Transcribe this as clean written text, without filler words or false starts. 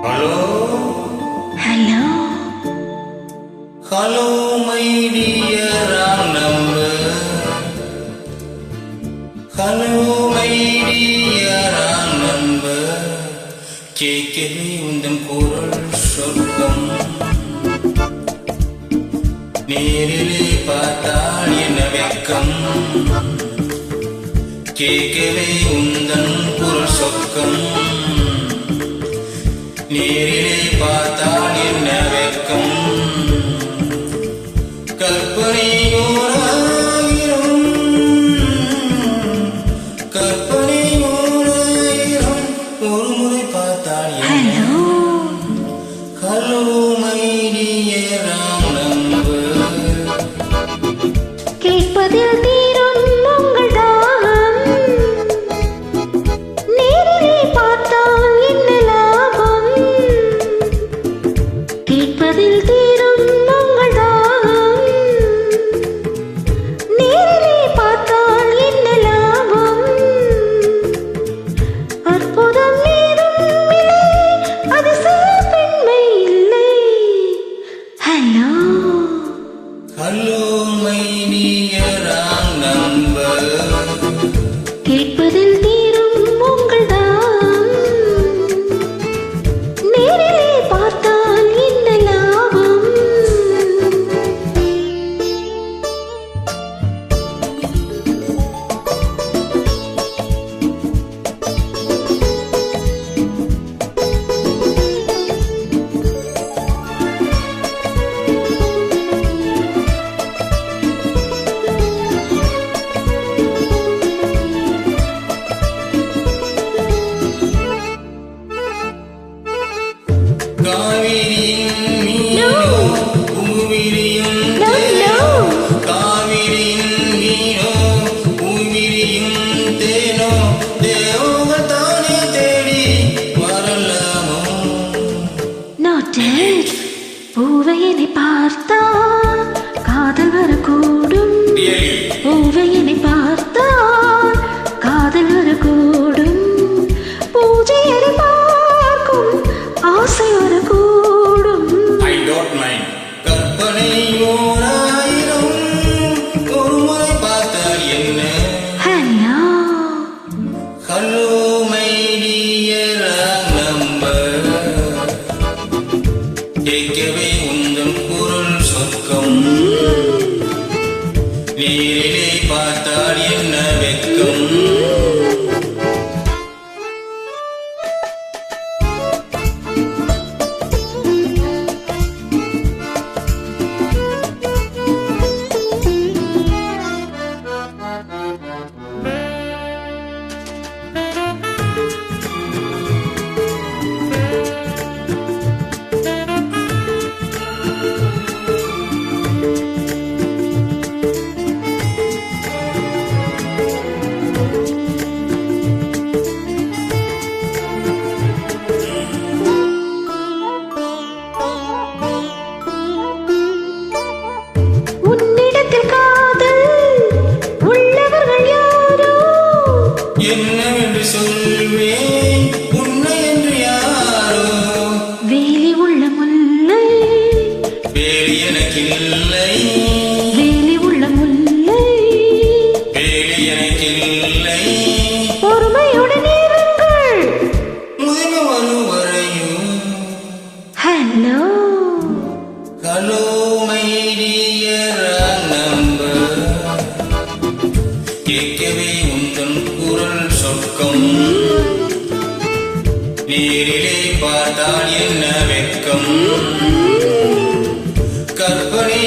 Hello. Hello. Hello, my dear wrong number. Hello, my dear wrong number. கேட்கவே உந்தன் குரல் சொர்க்கம். நேரிலே பார்த்தால் என்ன வெட்கம். கேட்கவே உந்தன் குரல் சொர்க்கம். நேரிலே பார்த்தால் என்ன வெட்கம். கற்பனை ஓராயிரம் கற்பனை ஓராயிரம் ஒரு முறை பார்த்தால் என்ன. Hello my dear wrong number. கேட்பதில் தீரும் உங்கள் தாகம். நேரிலே பார்த்தால் என்ன லாபம். கேட்பதில் தீரும் உங்கள் தாகம். நேரிலே பார்த்தால் என்ன லாபம். அற்புதம் ஏதும் இல்லை, அதிசய பெண்மை இல்லை. Hello hello my dear wrong number. கேட்பதில் தீரும் உங்கள் தாகம். நேரிலே பார்த்தால் என்ன லாபம். காவிரியின் மீனோ பூவிரியும் No, no. காவிரியின் மீனோ பூவிரியும் தேனோ தேவங்கள் தானே தேடி வரலாமோ. Noted. பூவையனை பார்த்தால் காதல் வரக்கூடும். பூவையனை பார்த்தால் காதல் வரக்கூடும். பூஜையனை பார்க்கும் ஆசை வரக்கூடும். I don't mind. கற்பனை ஓராயிரம் ஒரு முறை பார்த்தால் என்ன. Hello hello my dear wrong number. கேட்கவே உந்தன் குரல் சொர்க்கம். நேரிலே பார்த்தால் என்ன வெட்கம். உன்னிடத்தில் காதல் உள்ளவர்கள் யாரோ. என்னவென்று சொல்வேன் உன்னை என்று யாரோ. வேலி உள்ள முல்லை. வேலி எனக்கில்லை. வேலி உள்ள முல்லை. வேலி எனக்கில்லை. பொறுமையுடன் இருங்கள். முதுமை வரும் வரையும். Hello hello my dear wrong number. கேட்கவே உந்தன் குரல் சொர்க்கம். நேரிலே பார்த்தால் என்ன வெட்கம். கற்பனை